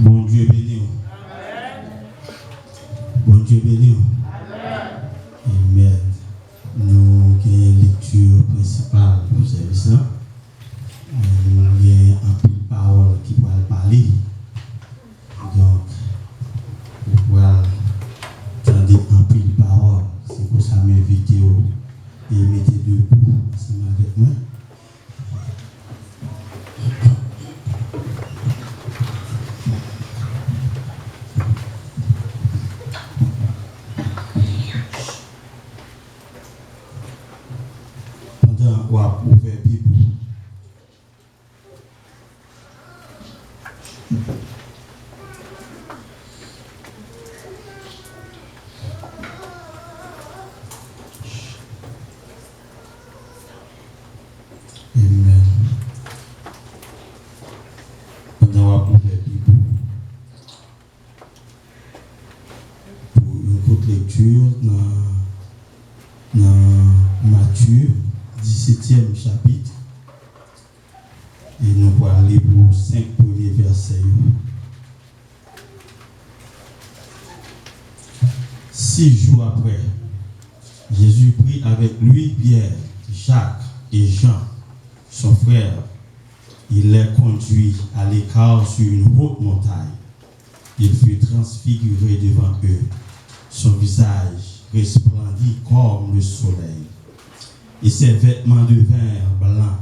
Bon Dieu béni. Bon Dieu béni. Amen. Nous avons une lecture principale pour ce service. Nous avons un peu de parole qui va parler. Donc, vous pouvez entendre un peu de parole. C'est pour ça que je m'invite et mettez debout ensemble avec moi. Matthieu, 17e chapitre, et nous allons aller pour 5 premiers versets. 6 jours après, Jésus prit avec lui Pierre, Jacques et Jean, son frère. Il les conduit à l'écart sur une haute montagne. Il fut transfiguré devant eux. Son visage resplendit comme le soleil, et ses vêtements devinrent blancs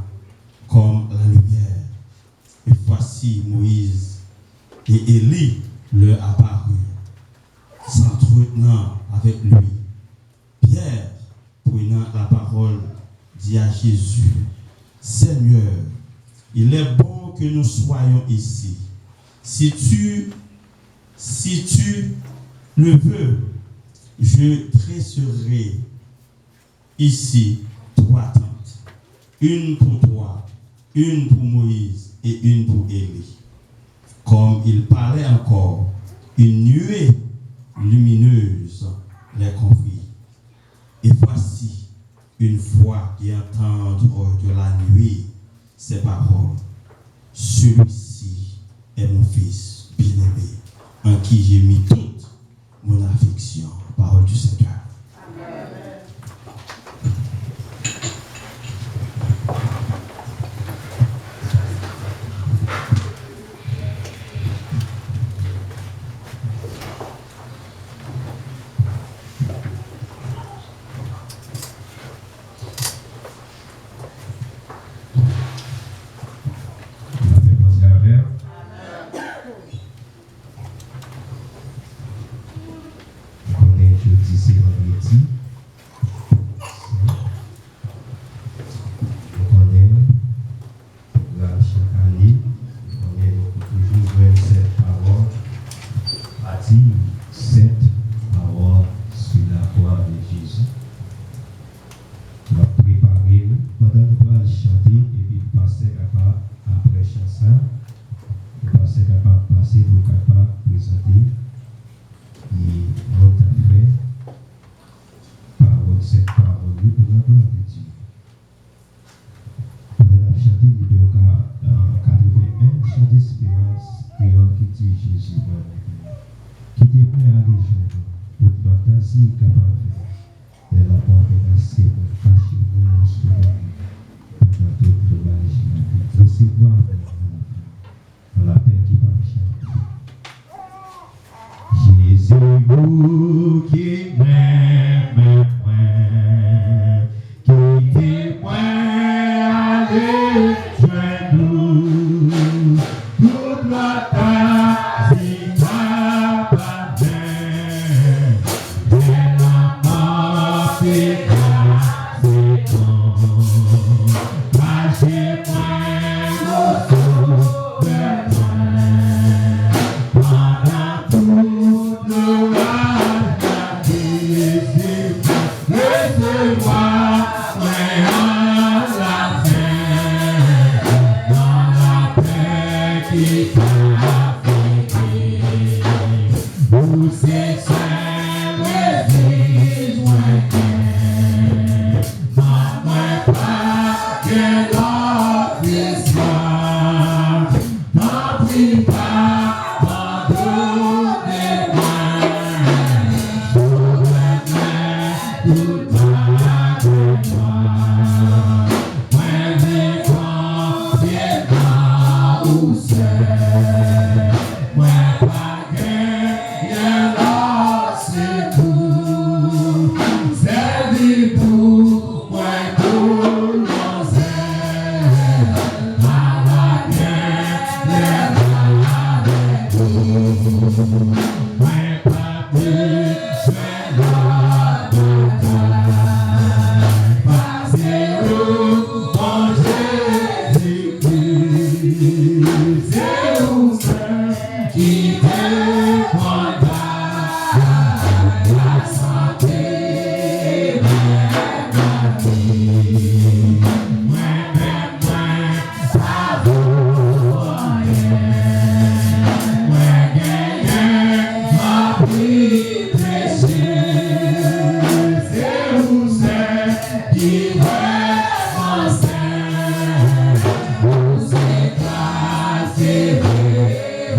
comme la lumière. Et voici Moïse et Élie leur apparurent, s'entretenant avec lui. Pierre, prenant la parole, dit à Jésus: Seigneur, il est bon que nous soyons ici. Si tu le veux, je dresserai ici 3 tentes, une pour toi, une pour Moïse et une pour Élie. Comme il parlait encore, une nuée lumineuse les couvrit. Et voici une voix qui entendre de la nuée ces paroles: celui-ci est mon fils bien-aimé, en qui j'ai mis toute mon affection. Parole du Seigneur. Amen. Pendant que nous allons chanter et puis le pasteur après chanson, c'est pour capable de présenter et notre affaire parole, cette parole pour la gloire de Dieu. Pendant la chanté numéro 81, chant d'espérance, créole qui dit Jésus, qui était prêt à aller joindre, toute fantaisie capable de faire, de la mort de la série, passionnément sur la vie, pendant toute l'humanité, recevoir la paix qui va chanter. Jésus, qui m'aime, qui était prêt à aller joindre, toute la terre, si ta bataille, et la mort c'est bon, car j'ai pris le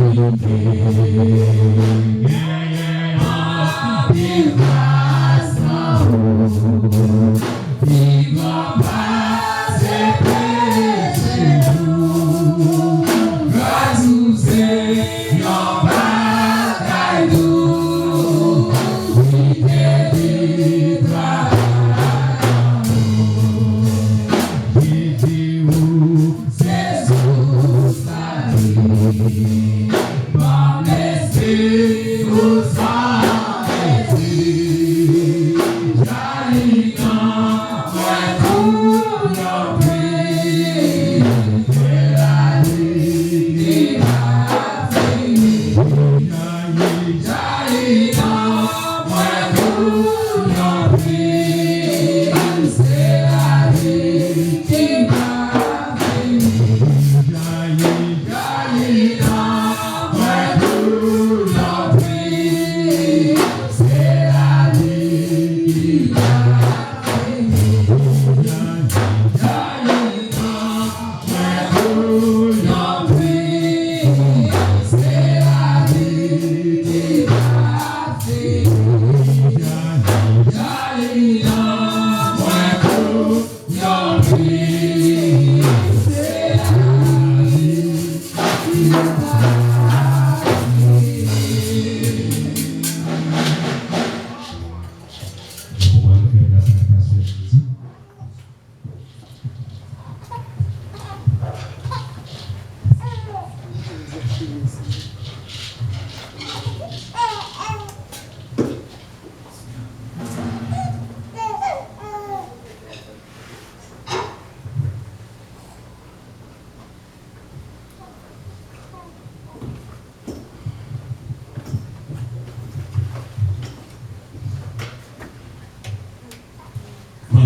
pendant toute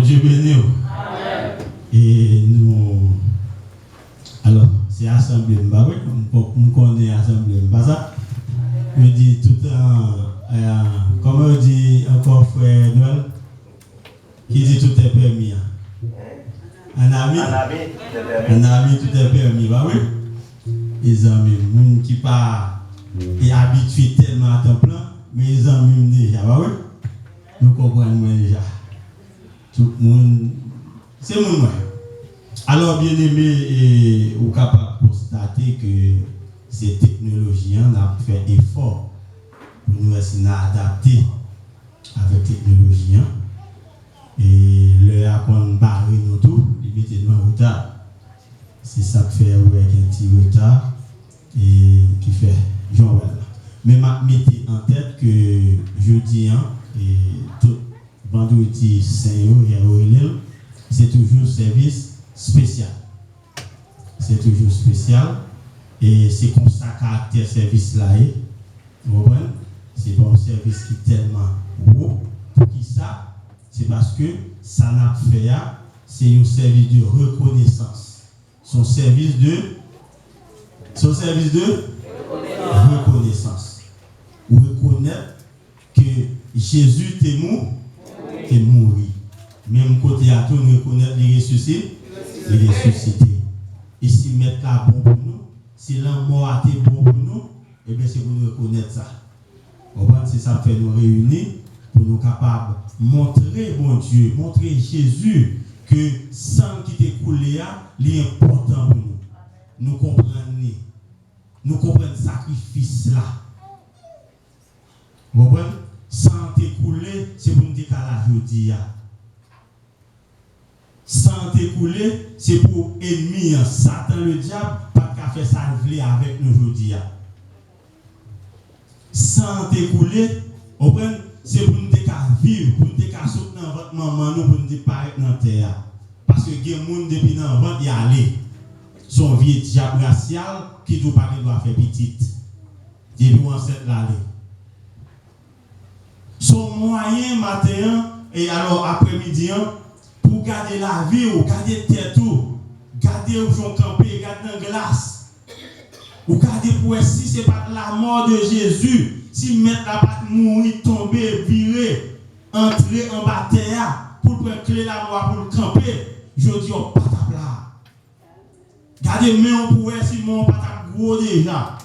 Dieu béni. Et nous, alors, c'est assemblée assemblée, on connaît assemblée, pas ça. Je dis tout le temps, comment on dit encore frère Noël, qui dit tout est permis. Un ami tout est permis, bah oui. Les amis, les gens qui pas habitués tellement à temps plein, mais les amis déjà, bah oui. Nous comprenons déjà. Tout le monde, c'est moi. Alors, bien aimé, vous êtes capable de constater que ces technologies ont fait effort pour nous adapter avec la technologie. Et le qu'on barre nous tout, limiter nous en retard. C'est ça qui fait un petit retard et qui fait Joël. Mais mettez en tête que jeudi et tout vendredi Saint c'est toujours service spécial. C'est toujours spécial et c'est comme ça caractère service là est. Vous comprenez? C'est pas un service qui est tellement haut. Pour qui ça? C'est parce que ça n'a fait c'est un service de reconnaissance. Son service de reconnaissance. Ou reconnaître que Jésus t'est mort. Même côté à tout, nous reconnaître les ressuscités. Et si mettre là bon pour nous, si l'un mort a été bon pour nous, et bien c'est pour nous reconnaître ça. C'est ça qui fait nous réunir pour nous capables de montrer, bon Dieu, montrer Jésus que sang qui t'est coulé, il est important pour nous. Nous comprenons le sacrifice là. Vous comprenez? Sang t'est coulé, c'est pour nous dire qu'à la journée. Sans t'écouler, c'est pour ennemi, Satan le diable, pas qu'à faire ça avec nous aujourd'hui. Sans t'écouler, c'est pour nous vivre, pour nous sauter dans votre maman, nous pour nous paraître dans la terre. Parce que il y a des gens depuis dans le ventre, y aller. Son vieux diable racial qui doit parler doit faire petite. Depuis ancêtre l'aller. Son moyen matin et alors après-midi, pour garder la vie, ou garder tête, garder où j'en camper, garder dans la glace. Ou garder pour si ce n'est pas la mort de Jésus, si mettre la patte mourir, tomber, virer, entrer en bas terre, pour prendre clé la mort pour le camper, je dis au patapla. Gardez main au pouet si mon patap gros déjà.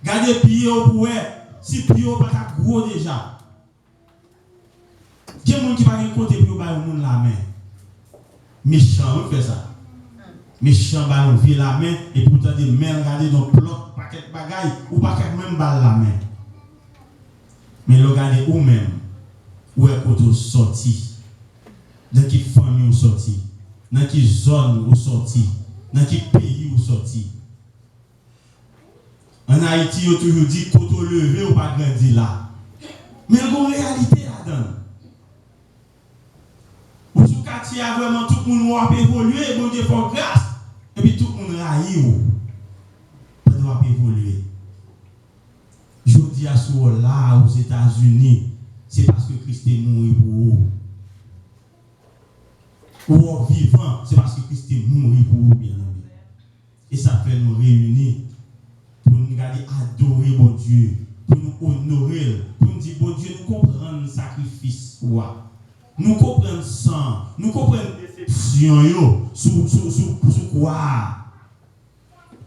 Gardez pied au pouet si pied au patap gros déjà. Quel monde qui va rien côté pour ba monde la main? Méchant, on fait ça. Méchant, bah, on vire la main et pourtant des mains regardez dans le plot, paquet de bagailles ou paquet même balle la main. Mais regardez où même, où est qu'on sorti, dans quelle famille on sorti, dans quelle zone on sorti, dans quel pays on sorti. En Haïti, on toujours dit qu'on te levé ou pas grandir là. Mais il y a une réalité là-dedans. Ou sous quartier vraiment tout le monde va évoluer, bon Dieu fait grâce. Et puis tout le monde raille ou. On doit évoluer. Je dis à ce là aux États-Unis, c'est parce que Christ est mort pour vous. Ou vivant, c'est parce que Christ est mort pour vous, bien aimé. Et ça fait nous réunir pour nous garder adorer bon Dieu, pour nous honorer, pour nous dire bon Dieu, nous comprenons le sacrifice. Nous comprenons ça, nous comprenons déception, sous quoi.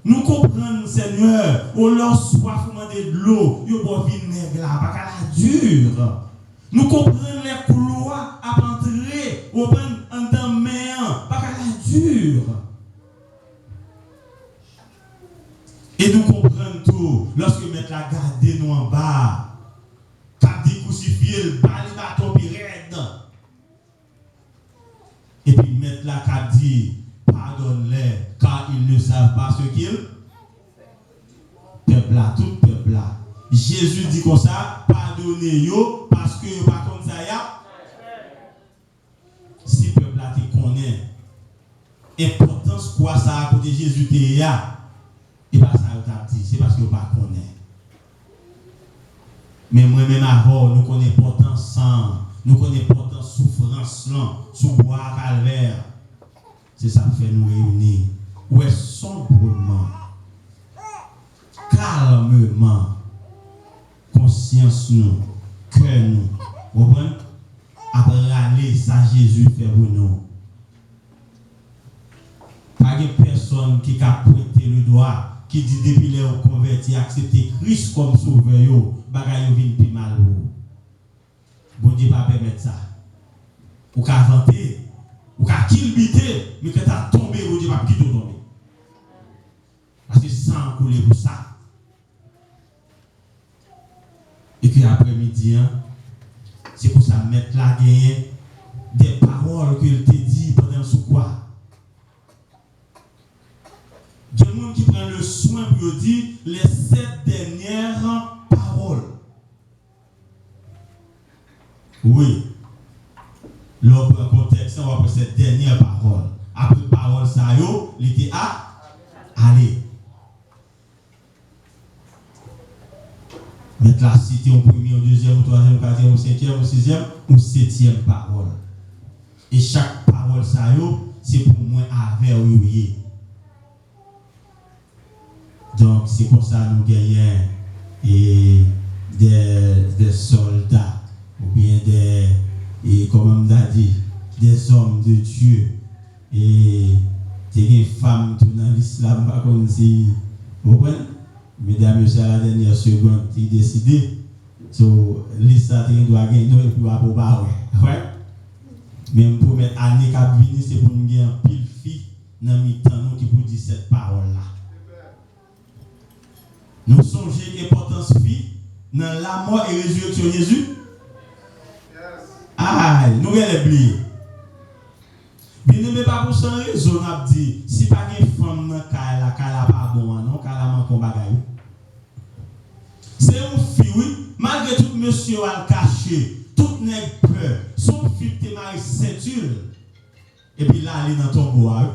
Nous comprenons, Seigneur, au leur soif, demander de l'eau, il faut vivre là, pas qu'à la dure. Nous comprenons les couloirs à entrer, au ban en temps méant, pas qu'à la dure. Et nous comprenons tout, lorsque mettre la garde nous en bas, quand dit crucifié, le bâton puis raide. Et puis mettre la carte dit, pardonne-les, car ils ne savent pas ce qu'ils peuple là, tout peuple là. Jésus dit comme ça, pardonnez-yo, parce que par contre ça y a. Si peuple là te connaît, importance quoi ça à côté Jésus te y a, et pas ça t'a dit, c'est parce que pas connaît. Mais moi-même avant, nous connaissons l'importance sang. Nous connaissons l'importance souffrance, sous bois calvaire. C'est ça qui fait nous réunir. Où est sombrement fermement conscience nous, cœur nous. Vous comprenez? Après aller, ça Jésus fait pour nous. Pas de personne qui a pointé le doigt, qui dit depuis les convertis, accepter Christ comme sauveur, bagaille vient plus mal. Bon Dieu pas permettre ça. Ou qu'à vanter, ou qu'à kilbiter, mais que tu as tombé, bon Dieu pas quitter tomber. Parce que sang coulé pour ça. Et que après-midi, c'est pour ça mettre la gagne des paroles qu'il te dit pendant ce quoi. Il y a des gens qui prennent le soin pour dire les 7 dernières paroles. Oui. L'autre contexte, on va prendre cette dernière parole. Après parole, ça il était à aller. Mettre la cité au premier, au deuxième, au troisième, au quatrième, au cinquième, au sixième, au septième parole. Et chaque parole, ça c'est pour moi avec vous. Donc, c'est pour ça que nous gagnons des soldats, ou bien comme on a dit, des hommes de Dieu. Et des femmes tout dans l'islam, par contre, si vous comprenez, mesdames et messieurs, à la dernière seconde, ils ont décidé, l'islam doit gagner, et puis pour pas, ouais. Même pour mettre année qui a venu, c'est pour nous gagner un pile fille dans le temps qui vous dit cette parole-là. Nous songeons l'importance vie dans la mort et résurrection de Jésus. Aïe, nous allons oublier. Bien aimé, pas pour sans raison, on a dit, si pas une femme dans la caille, pas bon, non, caille la manque bagaille. C'est une fille, oui, malgré tout monsieur a caché, tout n'est peur, son fille te marie ceinture, et puis là, elle est dans ton bois.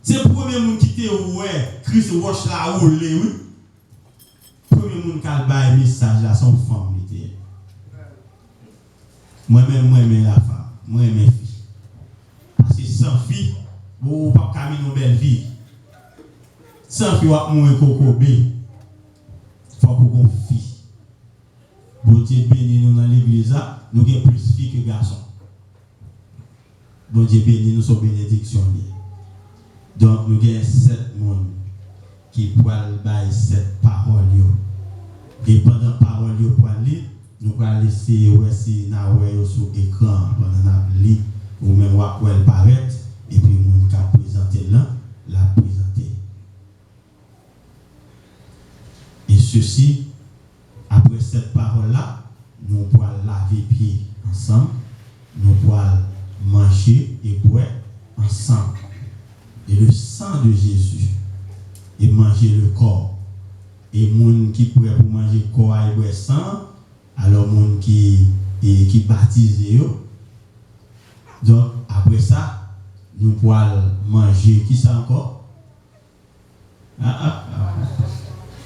C'est le premier monde qui te ouais, Christ Roche la roule, oui. Premier monde qui a le message à son femme. Moi-même, la femme. Moi-même, fille. Parce que sans fille, vous ne pouvez pas caminer une belle vie. Sans fille, vous pouvez mourir coco. Il faut que vous fille. Bon Dieu béni nous dans l'église, nous avons plus de filles que garçons. Bon Dieu béni nous sommes bénédictions. Donc, nous avons 7 personnes qui peuvent bailler cette parole. Et pendant la parole, nous allons laisser aussi sur l'écran pendant la lit, ou même où elle paraît, et puis nous allons présenter là, la présenter. Et ceci, après cette parole-là, nous pourrons laver les pieds ensemble, nous pourrons manger et boire ensemble. Et le sang de Jésus, et manger le corps. Et les gens qui pourraient pour manger le corps et boire le sang, alors les gens qui baptisent. Donc, après ça, nous pourrons manger. Qui ça encore?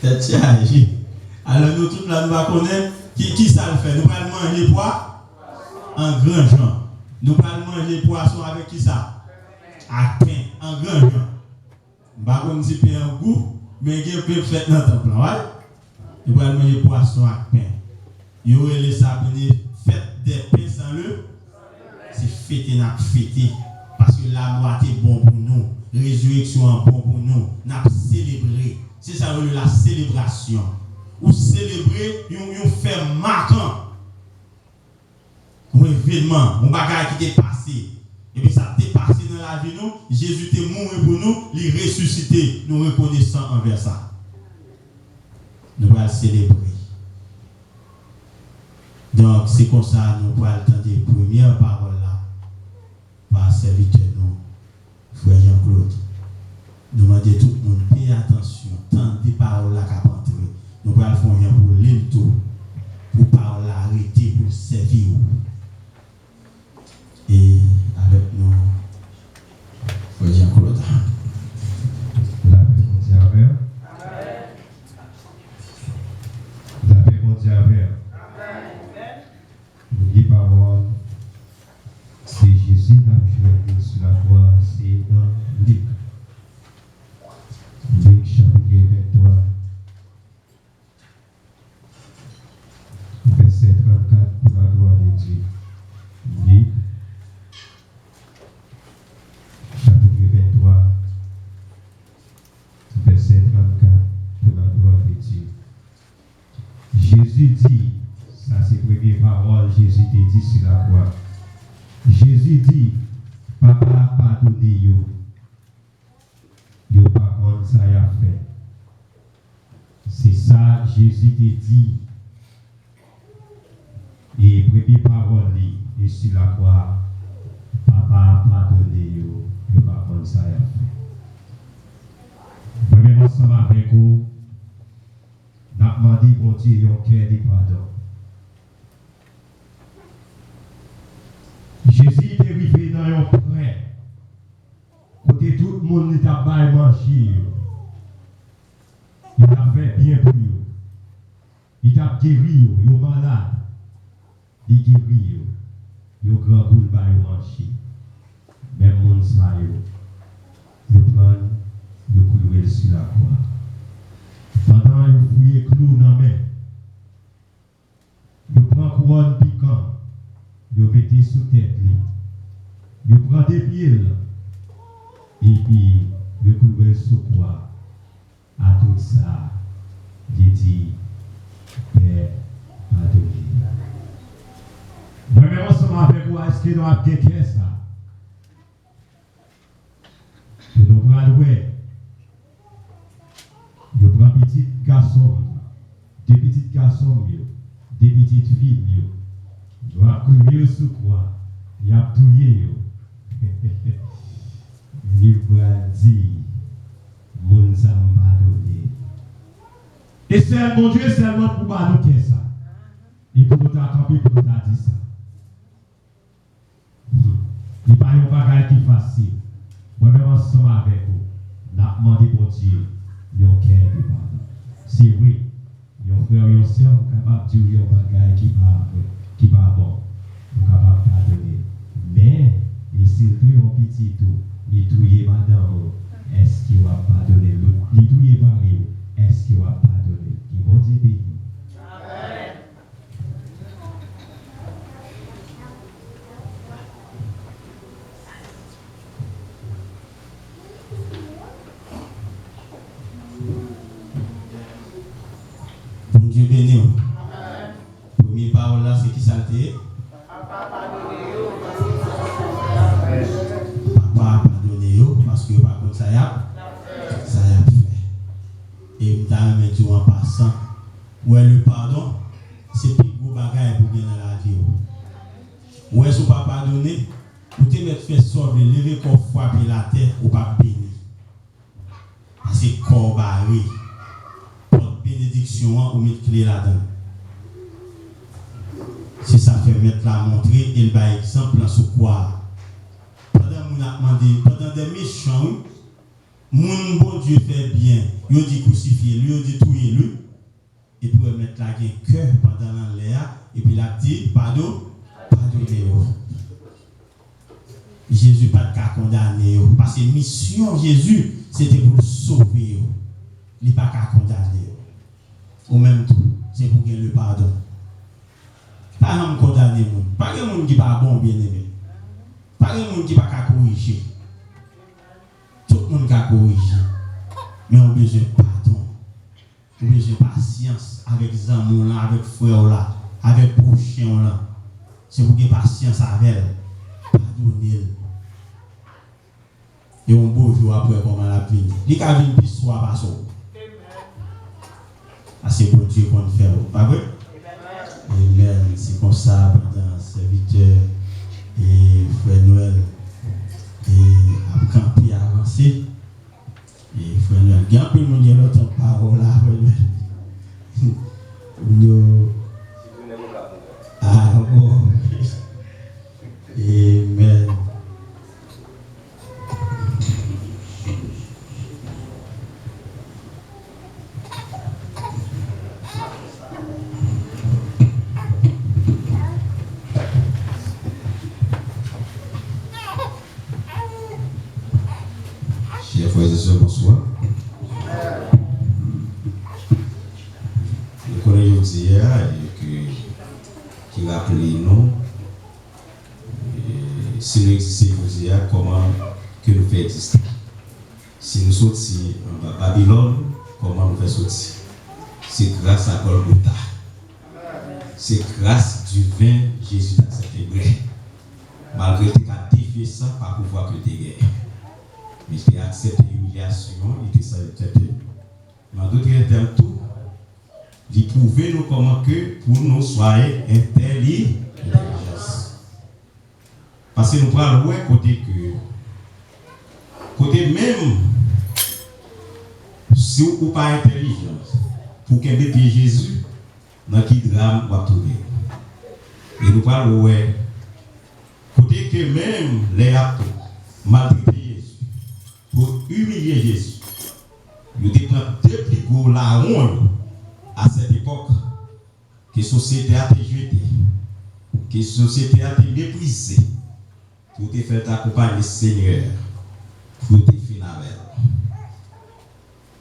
C'est chargé. Alors, nous tous là, nous allons connaître qui ça le fait. Nous allons manger poisson en grand genre. Nous allons manger poisson avec qui ça? À pain, en grand genre. Nous allons manger un goût, mais il y a peu fait dans le temple. Nous allons manger poisson à pain. Il y aurait les sabines, fête des pains sans le. C'est fêter, n'a fêter. Parce que la mort est bon pour nous. Résurrection est bon pour nous. N'a célébré. C'est ça la célébration. Ou célébrer, on fait marquant. Un événement, un bagage qui est passé. Et puis ça t'est passé dans la vie, nous. Jésus t'est mort pour nous, il ressuscité. Nous reconnaissons envers ça. Nous allons célébrer. Donc, c'est comme ça nous pouvons attendre les premières paroles là par serviteur nous, frère Jean-Claude. Nous demandons tout le monde, payez attention, tant des paroles là qu'à entrer. Nous pouvons faire rien pour l'île tout, pour parler arrêter, pour servir. Et avec nous, frère Jean-Claude. La paix mondiale. La paix mondiale. Les paroles, c'est Jésus qui a joué sur la croix, c'est dans Luc. Jésus dit, ça c'est la première parole, Jésus te dit sur la croix. Jésus dit, Papa pardonnez yo. Yo pas contre ça y a fait. C'est ça Jésus te dit. Et première parole et sur la croix, Papa pardonnez yo. Yo pas contre ça y a fait. Moi-même ensemble avec vous, n'a demandé pour Dieu un cœur de pardon. Jésus est arrivé dans un prêt. Côté tout le monde est à bailler manger. Il a fait bien pour eux. Il a guéri, il est malade. Il guérit, il est grand pour le bailler manger. Même monde ça, il prend, il coule sur la croix. Pendant qu'il fouille clou dans la main, il prend couronne piquant, il met sous tête, il prend des pieds, et puis il coule sous quoi. À tout ça, il dit, Père, pardonnez. Moi-même, ensemble avec vous, est-ce que nous avons quelqu'un ça? Nous prenons ouais. Je prends petit garçon, deux petits garçons, deux petites filles, je vais courir sous quoi, il y a tout lié. Il va dire, mon ça m'a donné. Et c'est mon Dieu seulement pour pardonner ça. Et pour nous camper, pour nous dire ça. Il n'y a pas un bagage qui est facile. Moi-même, ensemble avec vous, nous avons demandé pour Dieu. Ils ont cœur de pardon. C'est vrai, ils ont frère et ils sont capables de dire un bagage qui va bon. Ils sont capables de pardonner. Mais, et surtout, un petit tout, ils touillent madame, est-ce qu'il va pardonner l'autre? Ils touillent mari, est-ce qu'il va pardonner? Ils vont dire béni. Amen. Dieu béni. Première parole là, c'est qui ça t'est? Papa pardonnez parce que par contre ça y a fait. Et m'ta dit en passant, ouais le pardon, c'est plus gros bagage pour gagner dans la vie. Ouais si pas pardonner, vous te mettre faire sauver, lever corps frapper la terre ou pas bénir. C'est corps barré. Bénédiction ou mettre clé là-dedans. C'est ça fait mettre la montrer et le bas exemple sur quoi. Pendant des méchants, mon bon Dieu fait bien. Il dit crucifier lui, il dit tuer lui. Et puis mettre là un cœur pendant l'air et puis la dit pardon, pardonnez-vous. Jésus pas de condamner parce que mission Jésus c'était pour le sauver. Il n'est pas qu'à condamner. Au même temps, c'est pour gagner le pardon. Pas un condamner, pas un monde qui n'est pas bon, bien aimé. Pas un monde qui n'est pas corriger. Tout le monde a corrigé. Mais on a besoin de pardon. On a besoin de patience avec les amours, avec les frères, avec les prochains. C'est pour gagner patience avec elle. Pardonnez-le. Et un beau jour après, comment la vie. Il y a une vie soit pas ça. C'est pour Dieu qu'on fait, pas vrai? Amen. C'est comme ça, pendant serviteur et Frère Noël, et après camper avancer, et Frère Noël, il y a un peu de monde qui a l'autre parole là, Frère Noël. Ah bon. Amen. Bonsoir. Je connais hier qui rappelle nous si nous existons hier, comment que nous faisons exister. Si nous sortis en Babylone, comment nous faisons sortir. C'est grâce à Golgotha. c'est grâce du vin Jésus t'a célébré. Malgré que tu as défié ça, pas pouvoir que tu gagnes. Mais tu as accepté l'humiliation, il t'a accepté. Mais en d'autres termes, tout, il prouve nous comment que pour nous soyons intelligents. Parce que nous prenons ouais côté même si vous n'êtes pas intelligent pour qu'un bébé Jésus dans qui drame va trouver. Et nous parlons ouais côté que même les actes maltraiter Jésus pour humilier Jésus. Ils te prennent deux plus gros larrons à cette époque que la société a été jetée, que la société a été méprisée. Pour te faire accompagner le Seigneur, pour te finir avec.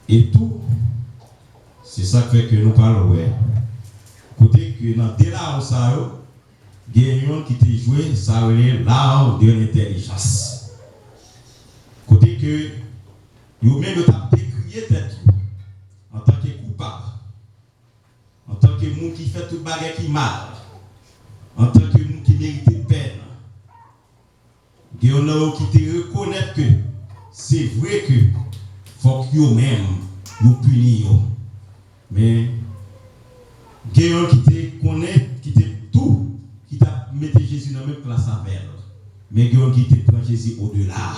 Et tout, c'est ça qui fait que nous parlons. Côté que dans des larmes, il y a un qui t'a joué, ça veut l'arme de l'intelligence. Côté que, vous même t'as décrié tête en tant que coupable, en tant que monde qui fait tout bagarre qui mal, en tant que monde qui mérite peine. Il y en a qui te reconnaissent que c'est vrai que faut que eux-mêmes nous punissent. Mais il y en a qui te connaissent, qui te tout, qui t'a mis Jésus dans la même place avec elle. Mais il y en a qui te prend Jésus au-delà.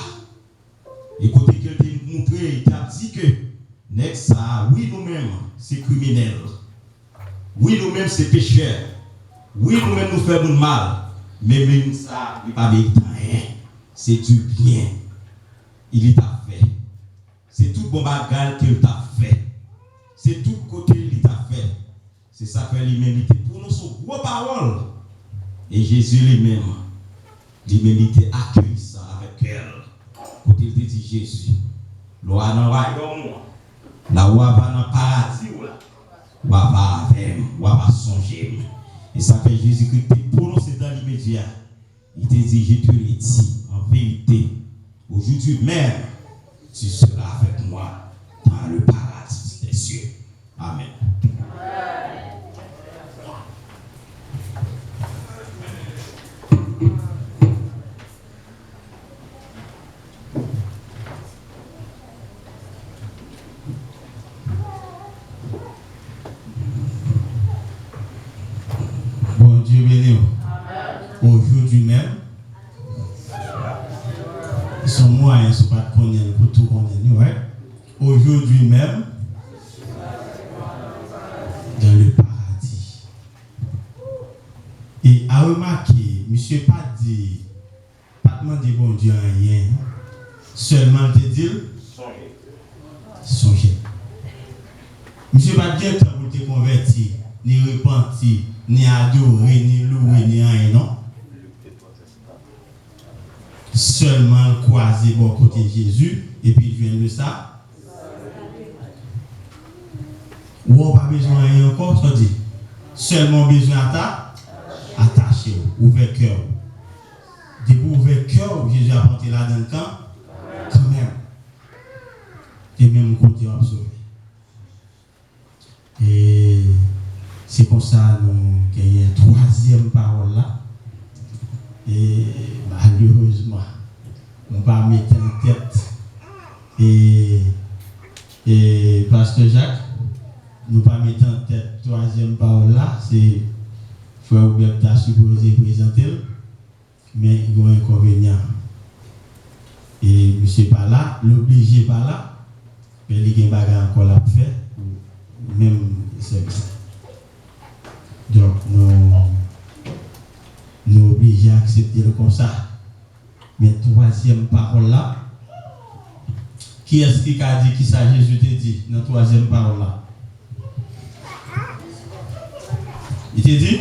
Et côté que tu as montré, il t'a dit que ça, oui nous-mêmes, c'est criminel. Oui nous-mêmes, c'est pécheur. Oui nous-mêmes, nous faisons mal. Mais même ça, il n'est pas méritant rien. C'est du bien. Il t'a fait. C'est tout bon bagage qu'il t'a fait. C'est tout côté il t'a fait. C'est ça que lui-même pour nous son gros parole. Et Jésus lui-même, lui-même accueille ça avec elle. Quand il dit Jésus, l'oie dans moi. La oie va dans le paradis. Oie va avec moi, oie va songer. Et ça fait Jésus-Christ pour nous c'est dans l'immédiat. Il te dit, je te le dis, en vérité, aujourd'hui même, tu seras avec moi dans le paradis des cieux. Amen. Bon Dieu béni. Aujourd'hui même, son moyen ne sont pas connaître pour tout connaître. Ouais. Aujourd'hui même, dans le paradis. Et à remarquer, monsieur pas dit, pas demander bon Dieu rien, seulement te dire, songez. Monsieur pas bien temps pour te convertir, ni repentir, ni adorer, ni louer, ni rien, non? Seulement croiser bon côté de Jésus et puis je viens de ça. Ou on pas besoin de rien encore, ça dit. Seulement besoin attacher, ouvert cœur. Dès que ouvert cœur, Jésus a porté là dans le camp, quand même. Et même côté absorbé. Et c'est comme ça qu'il y a une troisième parole là. Et malheureusement, on va mettre en tête. Et Pasteur Jacques, nous pas mettre en tête troisième parole là, c'est Frère Robert t'a supposé présenter, mais il y a un inconvénient. Et monsieur pas là, l'obligé pas là, mais il y a un bagage encore à faire, même c'est ça. Donc, nous obligés à accepter le comme ça. Mais troisième parole là, qui est-ce qui a dit qui ça Jésus te dit dans la troisième parole là? Il te dit?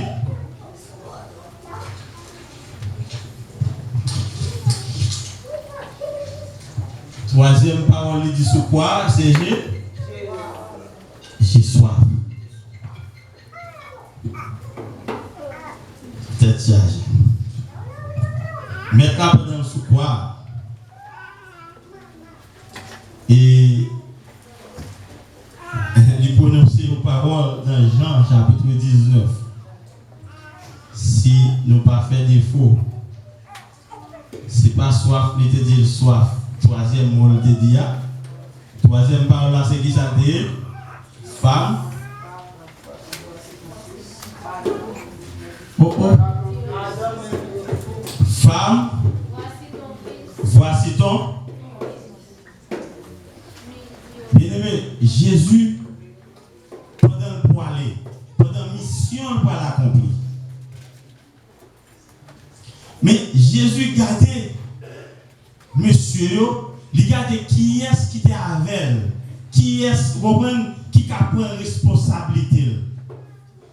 Troisième parole, il dit sur quoi? C'est j'ai soif. Tête chargée. Maintenant, pendant sous quoi? Et il prononce aux paroles dans Jean chapitre 19. si nous pas fait défaut, c'est pas soif, il te dit soif. Troisième mot, il te dit. Troisième parole, c'est qui ça dit? Femme. Oh oh. Femme. Voici ton. Bien-aimé, Jésus, pendant le pour aller, pendant la mission pour l'accomplir. Mais Jésus gardait monsieur, il gardait qui est-ce qui était avec elle, qui est-ce qui a pris responsabilité,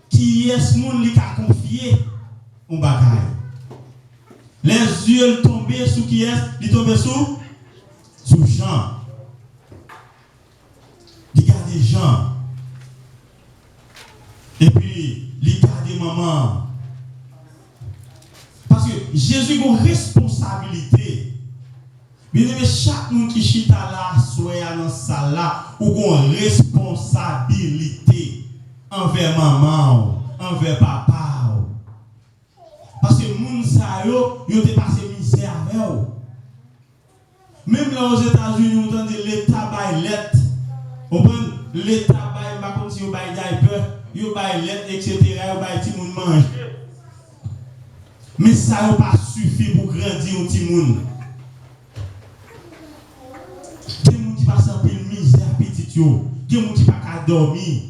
qui est-ce qui a confié au bagaille. Les yeux tombaient sous qui est-ce? Ils tombaient sous Jean. Il gardait Jean. Et puis, il gardait maman. Parce que Jésus a une responsabilité. Bien aimé, chaque monde qui chita là, soit dans cette salle là, a une responsabilité envers maman, envers papa. Parce que les gens, ils ont passé misère avec eux. Même là aux États-Unis, on entend l'État bail lettre. L'État bail, pas comme si on bail diaper, on bail lettre, etc. On bail petit monde mange. Mais ça n'a pas suffi pour grandir un petit monde. Il y a des gens qui passent un peu de misère petit yo. Il y a des gens qui ne peuvent pas dormir.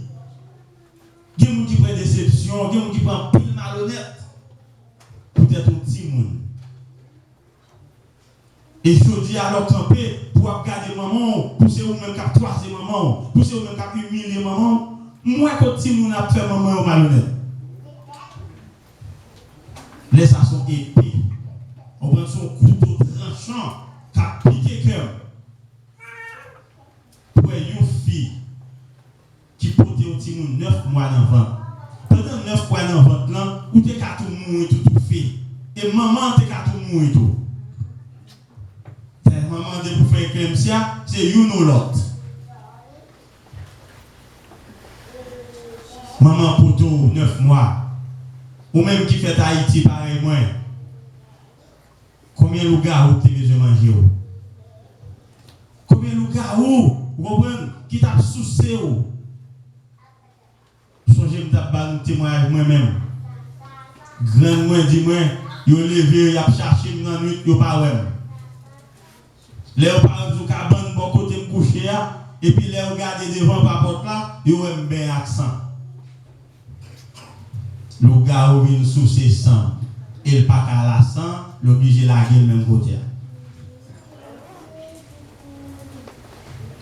Il y a des gens qui prennent déception. Il y a des gens qui prennent pile malhonnête. Peut-être un petit monde. Et je dis alors camper pour garder maman, pour c'est vous-même qui a toisé maman, pour c'est vous-même qui a humilié maman. Moi, quand petit monde a fait maman malhonnête. Les ça sont épais. On prend son couteau tranchant qui a piqué cœur. Pour une fille qui porte un petit monde 9 mois d'enfant. Pendant 9 mois d'enfant, où tu as tout mourir, tout fait. Et maman, tu as tout mourir, tout. Maman, pour faire un clémsia, c'est une ou l'autre. Maman, poto, 9 mois. Ou même qui fait Haïti, pareil, moi. Combien de loups tu besoin de manger? Combien de loups vous comprenez? Qui t'a soucié? Songez me t'a un témoignage moi-même. Grand moi dit moi, yo levé, y a cherché dans nuit, yo pas ouais. Les parents du cabane bon côté me coucher et puis les regarder devant par porte là, yo aime bien accent. Le gars ou vient sous ses sang, il pas qu'à la sang, l'obligé la gueule même côté.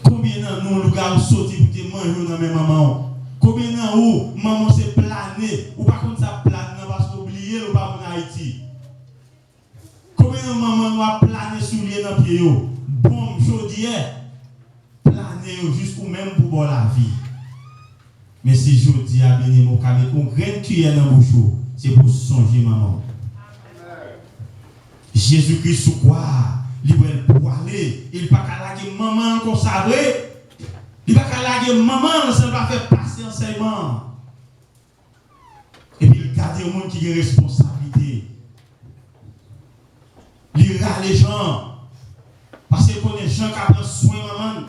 Combien de nous le gars sorti pour te manger dans mes mamans? Combien de nous maman s'est plané ou pas comme ça plane parce que oublier ou pas en Haïti? Combien de maman nous a plané sous les dans pied yo? Bon chaudière planer jusqu'au même pour boire la vie. Mais si je dis à béni mon camé, on graine cuillère dans bouche, c'est pour songer maman. Jésus-Christ sous quoi? Il va pour aller, il pas qu'à laguer maman comme ça vrai. Il va qu'à laguer maman, ça va faire passer enseignement. Et puis il garde au monde qui a responsabilité. Il râle les gens. Parce que les gens qui prennent soin de maman.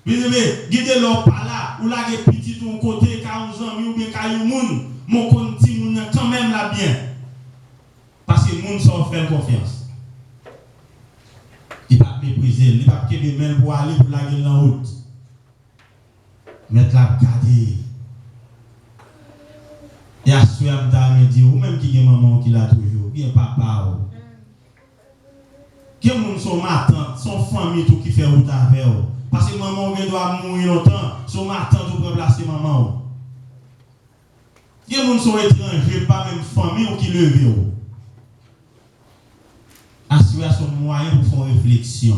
Bien aimé, guidez leur par là, ou la petit ton côté, 40 ans, ou bien 40 moun, mon conti moun quand même là bien. Parce que moun sont fait confiance. Il ne va pas mépriser, il ne va pas qu'il même pour aller pour la gueule en route. Mettre la garder. Et à ce moment-là, me dit, ou même qui est maman qui l'a toujours, bien papa. Qui est son ma tante, son famille tout qui fait route avec eux. Parce que maman doit mourir longtemps, son ma tante pour remplacer maman. Qui est son étranger, pas même famille qui lève. Assurer son moyen pour faire réflexion.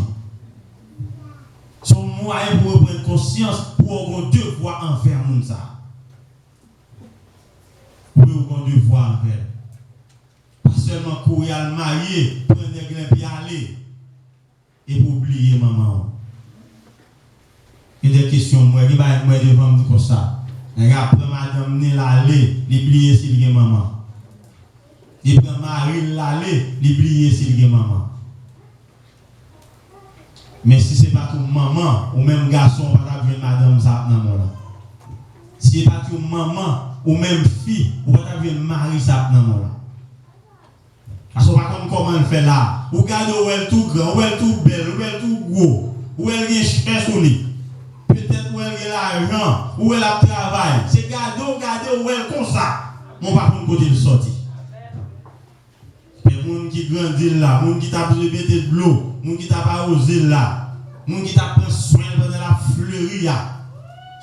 Son moyen pour prendre conscience pour avoir deux voix envers moun ça. Pour avoir deux voix envers. Pas seulement courir à le marier, prendre des grains et aller. Et pour oublier maman. Il y a des questions, moi, qui va être devant comme ça. Après, madame, n'est l'aller, l'oublier s'il y a maman. Il prend Marie l'aller, il oublie s'il y a maman. Mais si ce n'est pas ton maman, ou même garçon, on va devenir madame ça dans mon là. Si ce n'est pas ton maman, ou même fille, on va devenir mari ça dans mon là. Parce qu'on va comme comment elle fait là. Ou regardez où elle est tout grand, où elle est tout belle, où elle est tout gros, où elle est cher sur lui. Peut-être où elle est l'argent, où elle a travail. C'est regardez où elle est comme ça. On va prendre côté de sortie. Les gens qui grandissent là, les gens qui t'a besoin de mettre de l'eau, les gens qui t'a pas osé là, les gens qui t'a pris soin pendant la fleurie,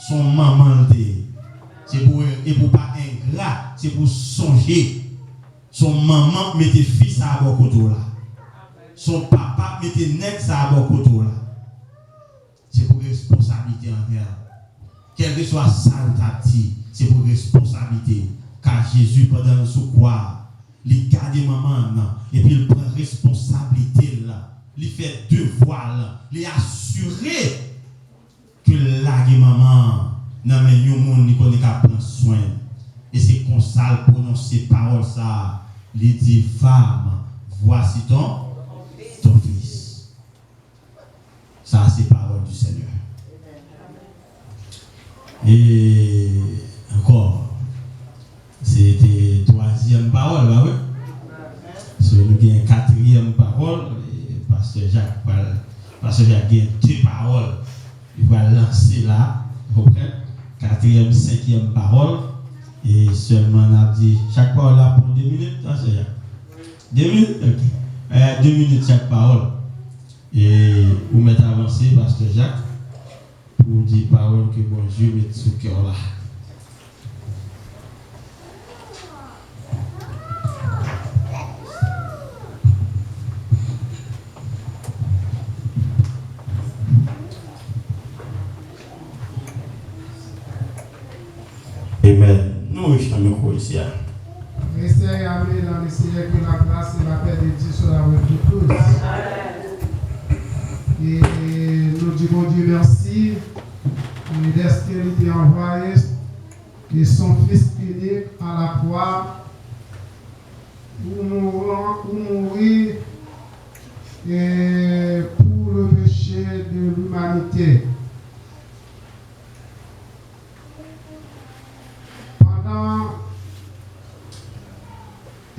son maman. C'est pour pas ingrat, c'est pour songer. Son maman mettait fils à bord côté là. Son papa mettait nex à bord côté là. C'est pour responsabilité envers. Quel que soit ça ou ta dit, c'est pour responsabilité. Car Jésus, pendant le croix, il garde maman et puis il prend responsabilité là. Il fait devoir là. Il assuré que la maman n'a pas de monde qui connaît qu'à prendre soin. Et c'est comme ça il prononce ces paroles ça. Il dit femme, voici ton fils. Ça c'est parole du Seigneur. Et encore, c'était troisième parole, bah oui. Nous avons une quatrième parole, Pasteur Jacques a deux paroles. Il va lancer là, quatrième, cinquième parole. Et seulement on a dit chaque parole là pour 2 minutes, Pasteur Jacques. 2 minutes, ok. 2 minutes chaque parole. Et vous mettez avancé, Pasteur Jacques, pour dire paroles que bon Dieu met sous le cœur là. Amen. Nous, je suis micro ici. Restez amené dans le Seigneur que la grâce et la paix de Dieu soient avec nous tous. Et nous disons Dieu merci de ce qu'il a envoyé et son Fils unique à la croix pour mourir et pour le péché de l'humanité.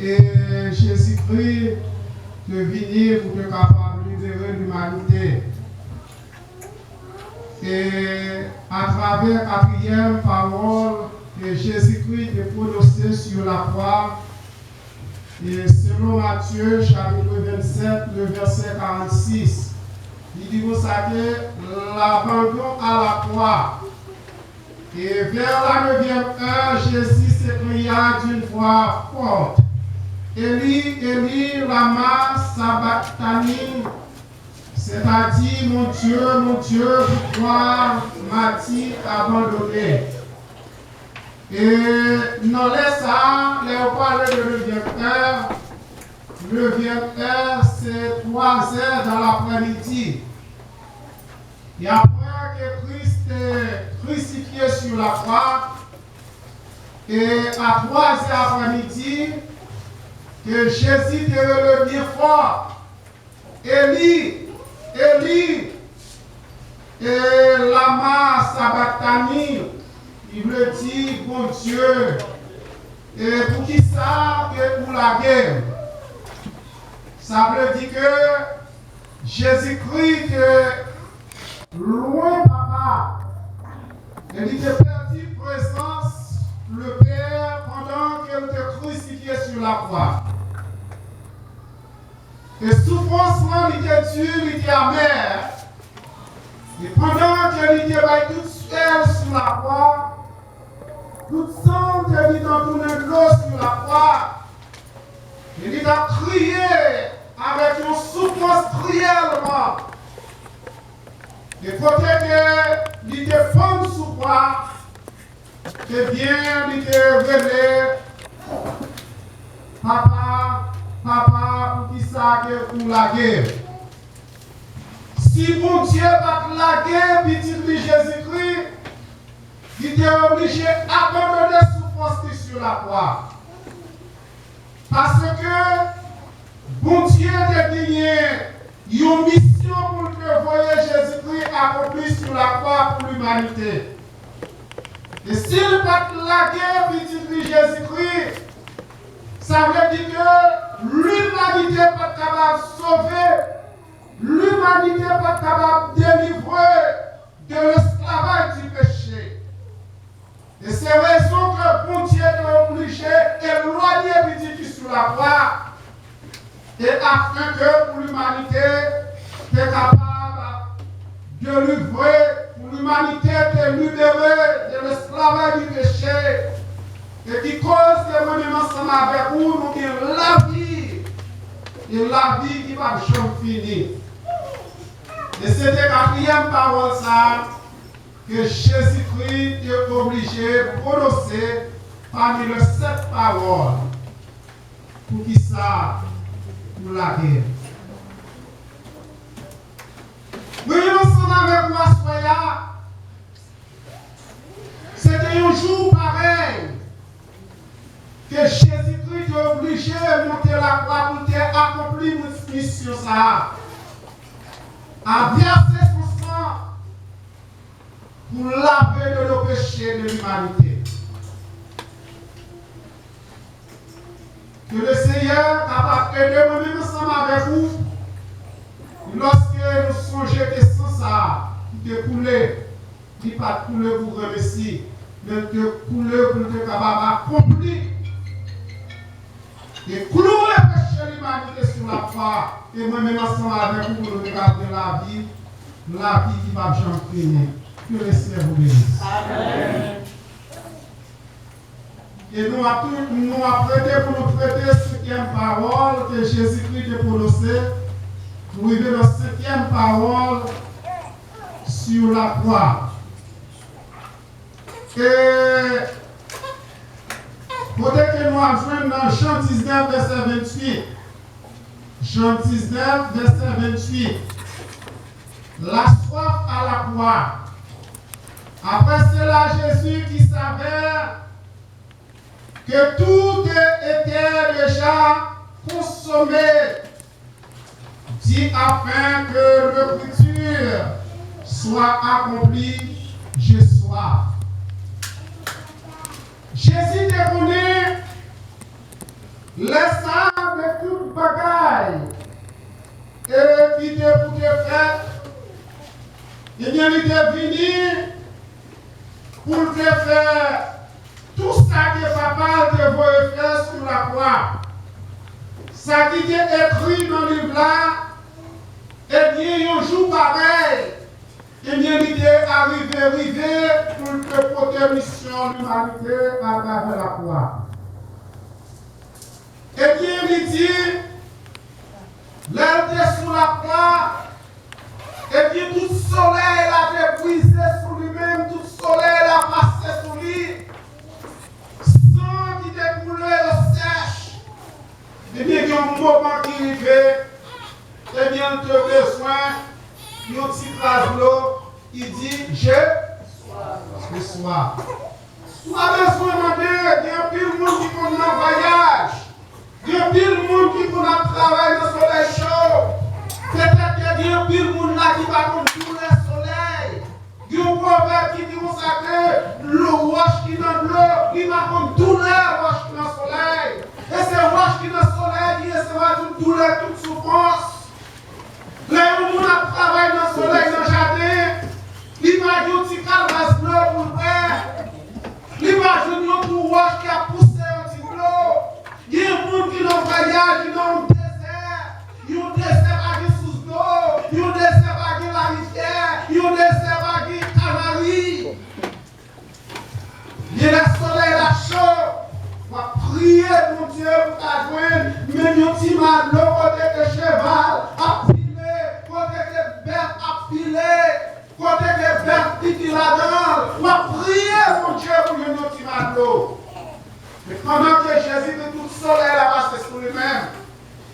Et Jésus-Christ de venir pour être capable de libérer l'humanité. Et à travers la quatrième parole que Jésus-Christ est prononcé sur la croix, et selon Matthieu chapitre 27, le verset 46, il dit comme ça que l'abandon à la croix. Et vers la 9e heure, Jésus s'écria d'une voix forte. Eli, Eli, lama sabachthani, c'est-à-dire, mon Dieu, pourquoi m'as-tu abandonné? Et dans les ça, les parler de 9e heure. 9e heure, c'est 3 heures dans l'après-midi. Et après que Christ est crucifié sur la croix, et à 3 heures après-midi, que Jésus te relevé fort. Eli, Eli, et lama sabachthani, il me dit, bon Dieu, et pour qui ça, que pour la guerre. Ça veut dire que Jésus-Christ est loin, papa. Et il te perdu présence, le Père, pendant qu'il te crucifié sur la croix. Et souffrance, il était dur, il était amer. Et pendant qu'il était tout seul sur la croix, tout sang qu'il était entouré de l'eau sur la croix, il a crié avec une souffrance cruellement. Et côté que il était femme sous croix, eh bien, il était révélé, papa, pour qui ça que pour la guerre. Si mon Dieu bat la guerre, petit de Jésus-Christ, il était obligé d'abandonner souffrance sur la croix. Parce que bon Dieu a gagné une mission pour que voyez Jésus-Christ accompli sur la croix pour l'humanité. Et s'il pas la guerre petit Jésus-Christ, ça veut dire que l'humanité n'est pas capable de sauver, l'humanité n'est pas capable de délivrer de l'esclavage du péché. Et c'est raison que bon Dieu est obligé d'éloigner petit sur la croix, et afin que pour l'humanité soit capable de livrer, pour l'humanité de libérer de l'esclavage du péché, et qui cause que nous-mêmes ensemble avec vous, nous avons la vie, et la vie qui va jamais finir. Et c'est la quatrième parole ça, que Jésus-Christ est obligé de prononcer parmi les 7 paroles. Pour qui ça? Pour la guerre. Nous sommes avec moi, soya. C'était un jour pareil que Jésus-Christ est obligé de monter la croix pour accomplir une mission. À verser son sang pour laver de nos péchés de l'humanité. Que le Seigneur capable d'aider nous-mêmes ensemble avec vous. Lorsque nous songeons que sans ça, qui te coulé, qui pas coulé pour remercier, mais te coulé pour te capable d'accomplir. Et clouer le péché de l'humanité sur la croix. Et moi-même ensemble avec vous pour nous regarder la vie qui va jamais finir. Que le Seigneur vous bénisse. Amen. Et nous avons prêté pour nous traiter la 5e parole que Jésus-Christ a prononcée. Nous arrivons dans la 5e parole sur la croix. Et côté que nous avons dans Jean 19, verset 28. Jean 19, verset 28. La soif à la croix. Après cela, Jésus qui savait que tout était déjà consommé, dit afin que l'écriture soit accomplie, j'ai soif. Jésus déconnaît les âmes de toute bagaille et qui était pour te faire, et bien il est venu pour te faire tout ça que papa te veut faire sur la croix. Ça qui est écrit dans le livre là, et bien un jour pareil, et bien il est arrivé pour te porter mission l'humanité à travers la croix. Et bien il dit, l'être sur la croix, et bien tout soleil a été brisé sur lui-même, tout soleil a passé sur lui. Qui découlait le sèche, et bien qu'il y a un moment qui arrive, et bien tu as besoin d'un petit phrase l'eau, il dit j'ai soif. Tu as besoin de demander, il y a pile de monde qui prend un voyage, il y a pile de monde qui prend un travail dans le soleil chaud, peut-être qu'il y a pile de monde là qui va prendre tout le soleil. Il y a un proverbe qui dit que le roche qui est dans l'eau, il va prendre douleur roche qui est dans le soleil. Et c'est roche qui est dans le soleil qui recevra toute douleur, toute souffrance. Là où on a travaillé dans le soleil, dans le jardin, l'imagine un petit calvas bleu pour le faire. L'imagine un petit roche qui a poussé un petit bleu. Il y a un monde qui est dans le voyage, qui est dans le désert. Il y a un désert à qui sous l'eau, il y a un désert à qui la rivière, il y a un désert à qui Canary. Il y a le soleil là chaud. On va prier mon Dieu pour t'adjoindre. Mais un petit mal, côté de cheval à piler, côté de bête à piler, côté de bête piquer là-dedans. On va prier mon Dieu pour un petit mal. Mais pendant que Jésus de tout le soleil là passé sur lui-même,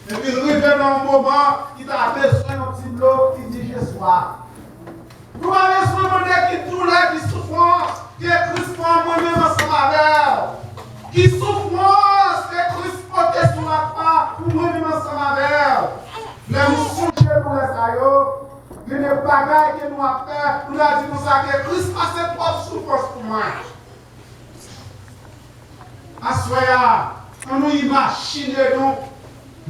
et puis il arrive dans un moment, il a besoin d'un petit bloc qui dit j'ai soif. Nous avons besoin de demander qui douleur, qui souffrance, qui est Christ pour moi-même ensemble avec. Qui souffrance que Christ portait sur la Bible a dit comme ça que Christ a ses propres souffrances pour moi. Assoya, on nous imagine donc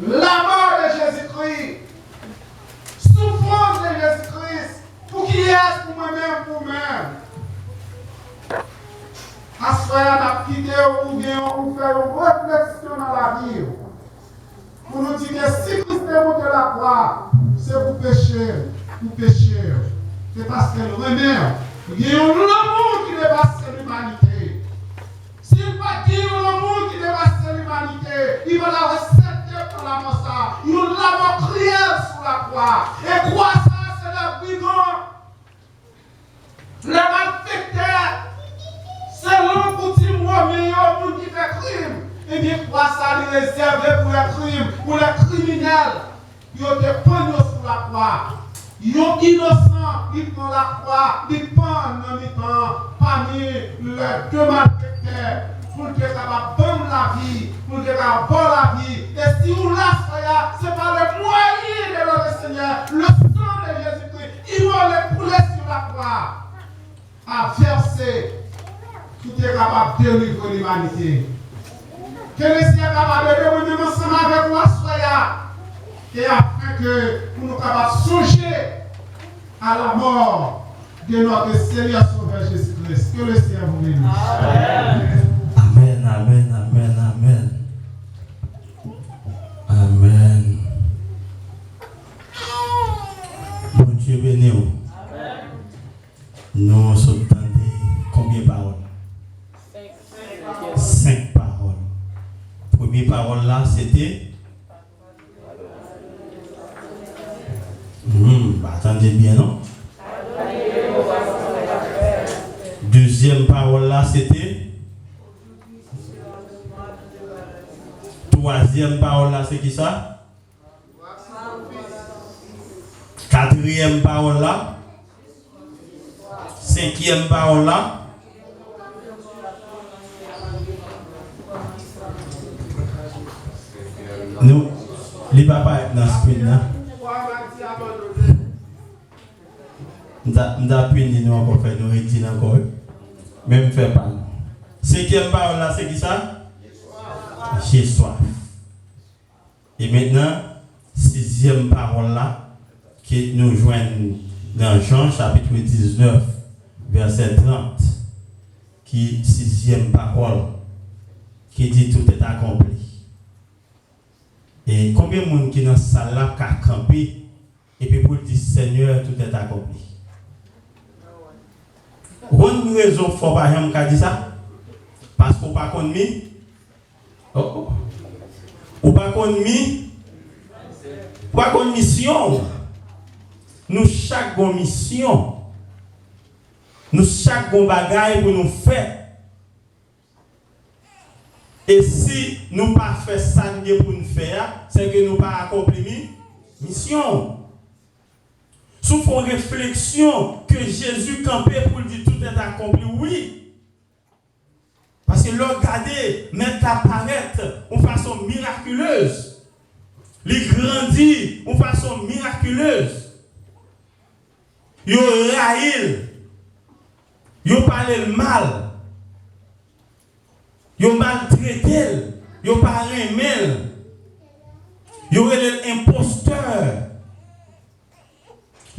la mort de Jésus-Christ, souffrance de Jésus-Christ, pour qui est pour moi-même, pour moi-même. Assoya n'a quitté ou bien on fait une réflexion dans la vie. Pour nous dire que si Christ est monté la croix, c'est pour pécher, c'est parce que le remède, il y a un amour qui dépasse l'humanité. S'il va dire l'amour qui dépasse l'humanité, il va la recette pour la mort. Il va la crier sur la croix. Et quoi ça, c'est le brigand, le malfaiteur, c'est l'homme pour dire moi, meilleur pour qui fait crime. Et bien, quoi ça, il est réservé pour les crimes, pour les criminels. Ils ont été pognon sur la croix. Ils sont innocents, ils prennent la croix, ils pendent dans le temps parmi les deux malfaiteurs pour être capable de prendre la vie, pour être capable de prendre la vie. Et si vous lâchez, c'est par le moyen de notre Seigneur, le sang de Jésus-Christ, ils vont les couler sur la croix, à verser, tout est capable de délivrer l'humanité. Que le Seigneur est capable de devenir ensemble avec moi, soyez. Et afin que nous soyons capables de songer à la mort de notre Seigneur Sauveur Jésus-Christ. Que le Seigneur vous bénisse. Amen, amen, amen, amen. Amen. Bon Dieu béni. Nous sommes tentés combien de paroles? 5 paroles. Première parole là, c'était attendez bien, non? Deuxième parole là, c'était. Troisième parole là, c'est qui ça? Quatrième parole là. Cinquième parole là. Nous, les papas dans ce film là. Nous avons puni, nous encore fait, nous retirer encore. Même fait pas. Cinquième parole là, c'est qui ça? J'ai soif. Et maintenant, sixième parole là, qui nous joignent dans Jean chapitre 19, verset 30, qui sixième parole, qui dit tout est accompli. Et combien de monde qui dans cette salle là qui a campé et puis pour dire Seigneur, tout est accompli. Une raison faut pas jamais dire ça parce qu'on pas connu ou pas connu pas connu mission. Nous chaque bonne mission. Nous chaque bon bagaille pour nous faire. Et si nous pas fait ça pour nous faire, c'est que nous pas accompli mission. Sous une réflexion que Jésus campait pour dire tout est accompli, oui. Parce que l'on regardez, mettre apparaître de façon miraculeuse. Il grandit de façon miraculeuse. Il raïl. Il parle le mal. Il maltraité. Il parle mal. Il est l'imposteur.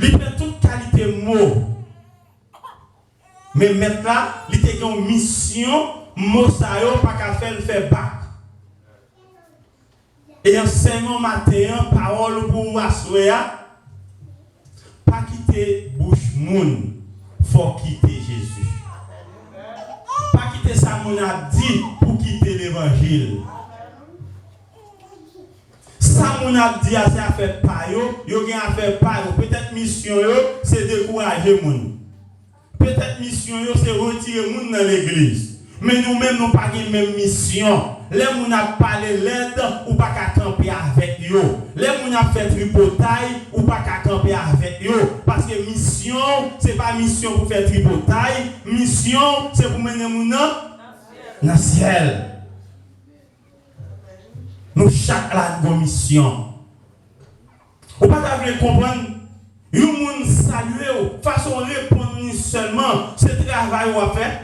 Il prend toute qualité de mots. Mais maintenant, il a une mission, mot ça yo pas qu'à faire bac. Et enseignant matin, parole pour vous assurer, pas quitter bouche moun, faut quitter Jésus. Pas quitter ça mon a dit pour quitter l'évangile. Ça mon a dit c'est à faire pas yo gen à faire pas yo. Peut-être mission yo c'est décourager moun. Peut-être mission yo c'est retirer moun dans l'église. Mais nous-mêmes nous pas la même mission. Les moun a parlé l'aide ou pas qu'à camper avec yo. Les moun a fait tripotaille ou pas qu'à camper avec yo. Parce que mission c'est pas mission pour faire tripotaille, mission c'est pour mener moun dans le ciel. Nous chaque la mission. Ou pas comprendre, yon moun saluer façon répondre seulement ce travail qu'on fait.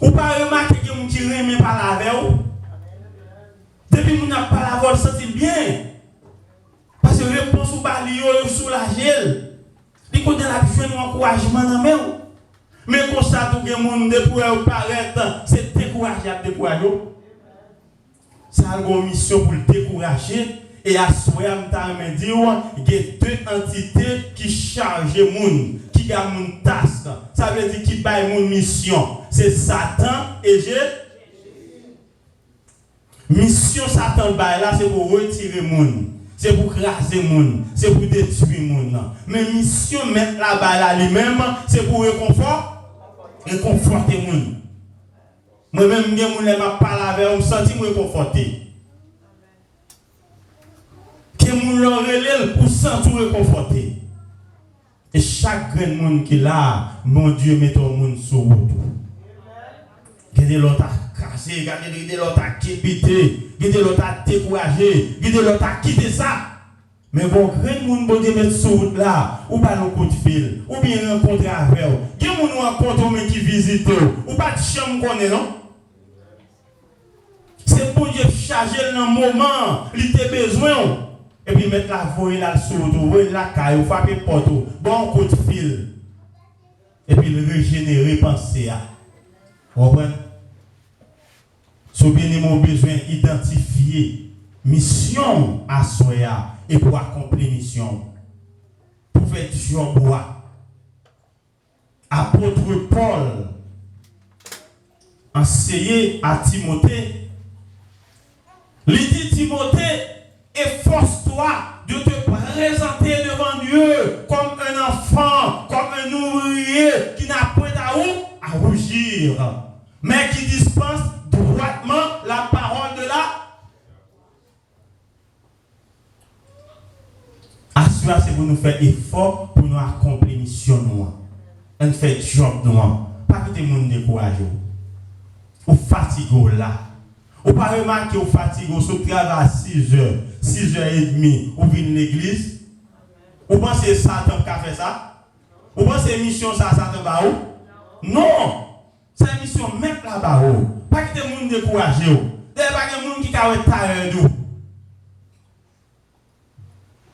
Ou pas remarquer que mon qui remet par la veille. Depuis que nous n'avons pas la voix, sentir bien. Parce que réponse ou pas lié soulager. Il faut de la vie un encouragement dans même. Mais comme ça tout le monde pour paraître, c'est décourager à décourager. Ça a une mission pour le décourager. Et à ce moment-là, il y a deux entités qui chargent les gens, qui ont une task. Ça veut dire qui ont une mission. C'est Satan et Jésus. Mission Satan là, c'est pour retirer les gens. C'est pour craser les gens. C'est pour détruire les gens. Mais mission mettre là-bas lui-même, c'est pour réconforter les gens. Moi-même, je ne parle avec eux, je me sens réconforté. Que moun leur relève pour sentir réconforté. Et chaque grand monde qui est là, mon Dieu met ton monde sur route. Gardez l'autre à casser, gardez l'autre à képiter, gardez l'autre à décourager, gardez l'autre à quitter ça. Mais bon, grand monde bon Dieu mettre sur route là, ou pas nos coups de fil, ou bien rencontrer avec eux. Quel monde rencontre mais qui visite ou pas de chambre connaît non? C'est pour Dieu charger dans le moment, il a besoin. Et puis mettre la voie là sur le la caille, frapper porte, bon coup de fil. Et puis le régénérer, penser à. Vous comprenez? Si bien mon besoin d'identifier mission à Soya et pour accomplir mission. Pour faire job. Apôtre Paul enseigné à Timothée. Il dit Timothée, efforce-toi de te présenter devant Dieu comme un enfant, comme un ouvrier qui n'a point à rougir, mais qui dispense droitement la parole de la. Assurez, c'est pour nous faire effort pour nous accomplir mission nous. On fait job nous. Pas que tout le monde décourage. Ou fatigué là. Ou pas remarquer ou fatigué, ou se travaille à 6 heures, 6h30, ou vient l'église. Ou pensez que Satan a fait ça? Ou pensez que mission ça, Satan va où? Non! C'est une mission même là-bas. Pas que tout le monde décourage. Il n'y a pas que monde qui a retard de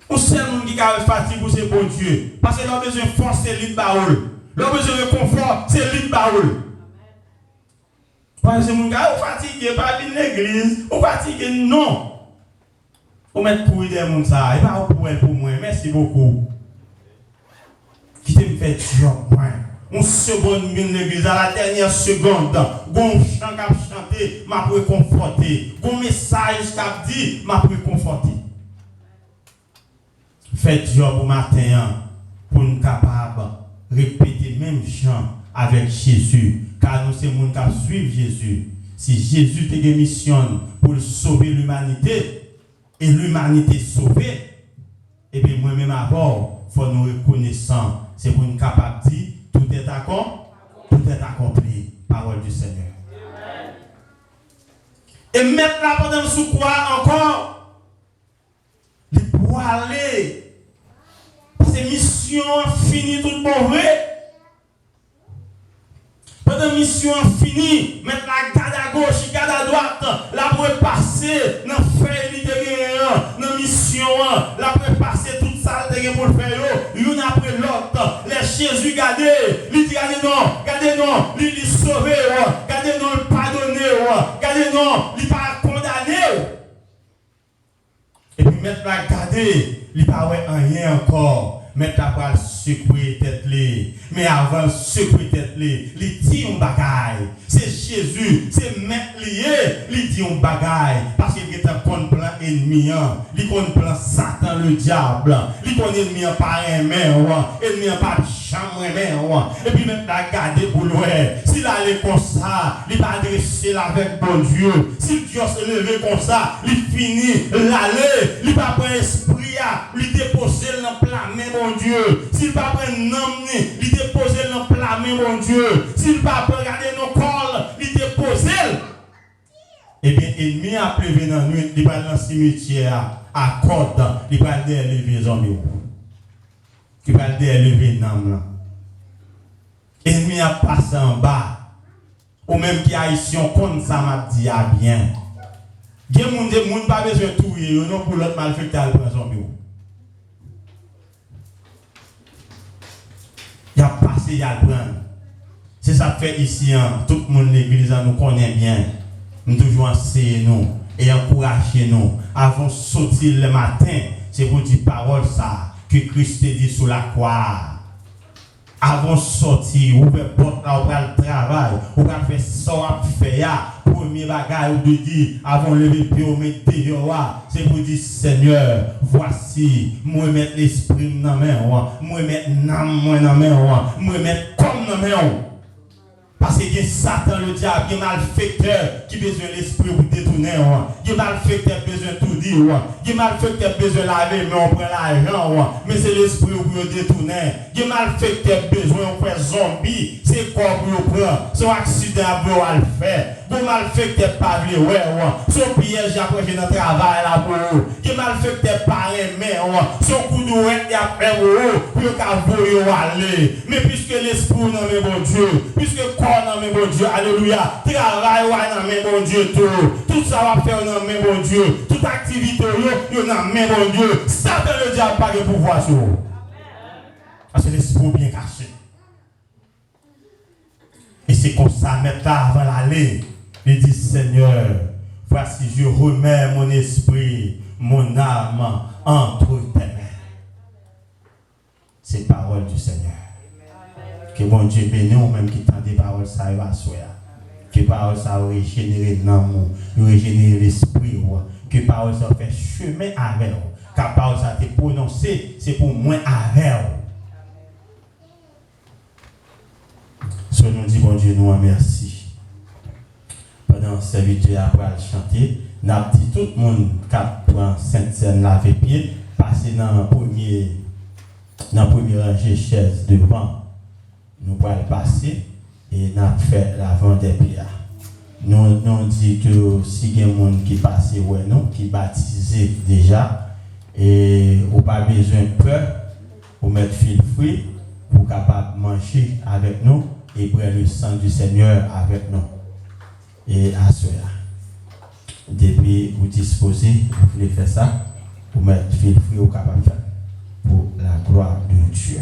ou seul monde qui a fatigué, c'est bon Dieu. Parce que leur besoin de force, c'est l'île parole. Leur besoin de confort, c'est l'île parole. Parce que mon gars, vous fatigué, pas venir l'église, vous fatigué, non. Vous mettez pour aider mon ça, et pas pour elle pour moi. Merci beaucoup. Qui te me fait job, moi. Une seconde, l'église, à la dernière seconde, bon chant qui a chanté, m'a pour conforter. Bon message qui a dit, m'a pour conforter. Faites job au matin pour nous capables de répéter même chant avec Jésus. Car nous sommes les gens qui suivent Jésus. Si Jésus te démissionne pour sauver l'humanité, et l'humanité sauvée, et bien moi-même avant, il faut nous reconnaître. C'est pour nous capables de dire, tout est accompli. Parole du Seigneur. Amen. Et maintenant, pendant sous quoi encore? Pour aller. Parce que mission finie tout bon vrai. Pendant la mission finie, maintenant garde à gauche, garde à droite, la pour passer dans le fait de dans la mission, la pour passer toute ça pour le faire, l'une après l'autre. Les Jésus gardez, il dit gardez non, il dit sauver, gardez non, il pardonner, gardez non, il pas condamner. Et puis maintenant gardez, il pas rien encore. Maintenant, pour secouer tête li. Mais avant de secouer tête li, il dit un bagaille. C'est Jésus, c'est mettre lié, il dit un bagaille. Parce qu'il est un compte plan ennemi, il compte plan Satan le diable, il compte ennemi par un main, ennemi par chambre main. Et puis maintenant, regardez pour l'ouest. S'il allait comme ça, il va adresser avec bon Dieu. Si Dieu se lève comme ça, il finit l'aller, il va prendre esprit, il déposer dans le plat main. Mon Dieu, s'il va prendre un homme, il dépose dans le plat, mon Dieu. S'il va regarder nos corps, il dépose. Eh bien, l'ennemi a prévu dans la nuit, il va dans le cimetière à corde, il va délever les hommes. Il va délever les hommes. Ennemi a passé en bas. Ou même qui haïtien comme ça m'a dit à bien. Il y a des gens qui pas besoin de tout, non pour l'autre malfaiteur à prendre son bureau. Il a passé, il a le prendre. C'est ça que fait ici, hein. Tout le monde l'église nous connaît bien. Nous toujours enseigner nous et encourager nous. Avant de sortir le matin, c'est pour dire parole ça que Christ dit sur la croix. Avant de sortir, ou faire porte là, ou faire le travail, ou faire ça, ou faire premier bagage, ou de dire, avant de lever le pied, ou mettre dehors, c'est pour dire Seigneur, voici, moi mettre l'esprit dans ma main, moi mettre l'âme dans ma main, moi mettre comme dans ma main. Parce qu'il y a Satan, le diable, il y a malfaiteur qui a besoin de l'esprit pour détourner. Il y a malfaiteur qui a besoin de tout dire. Il y a malfaiteur qui a besoin de laver, mais on prend l'argent. Mais c'est l'esprit pour détourner. Il y a malfaiteur qui a besoin de faire zombie. C'est quoi pour prendre? C'est un accident pour le faire. Vous malfaiteur pas vu, son piège après dans le travail là pour vous. Il y a malfaiteur pas aimé. Son coup de ouette après vous. Pour que vous aller. Mais puisque l'esprit dans mes bon Dieu, puisque dans mes bon Dieu, alléluia, travail dans mes bon Dieu, tout ça va faire dans mes bon Dieu, toute activité dans mes bon Dieu, Satan le diable pas de pouvoir sur vous. Parce que l'esprit bien caché. Et c'est comme ça, maintenant avant l'aller, il dit Seigneur, voici je remets mon esprit, mon âme entre tes mains. C'est parole du Seigneur. Que mon Dieu bénisse, ou même qui tend des paroles, ça va soya. Que parole ça régénérer l'amour, régénérer l'esprit, que parole ça fait chemin avec vous. Car parole ça te prononcé, c'est pour moi avec vous. So nous dit bon Dieu, nous remercie. Pendant ce serviteur après chanter, nous avons dit tout le monde qui prend Sainte-Seine laver pied, passer dans la première rangée chaise devant. Nous allons passer et nous fait l'avant des pierres. Nous dit que si il y a des gens qui passent, qui baptisés déjà, et ou pas besoin de peur, pour mettre fil fruit, pour capable manger avec nous et prendre le sang du Seigneur avec nous. Et à cela, depuis vous disposez, vous voulez faire ça, pour mettre fil fruit, ou capable de faire pour la gloire de Dieu.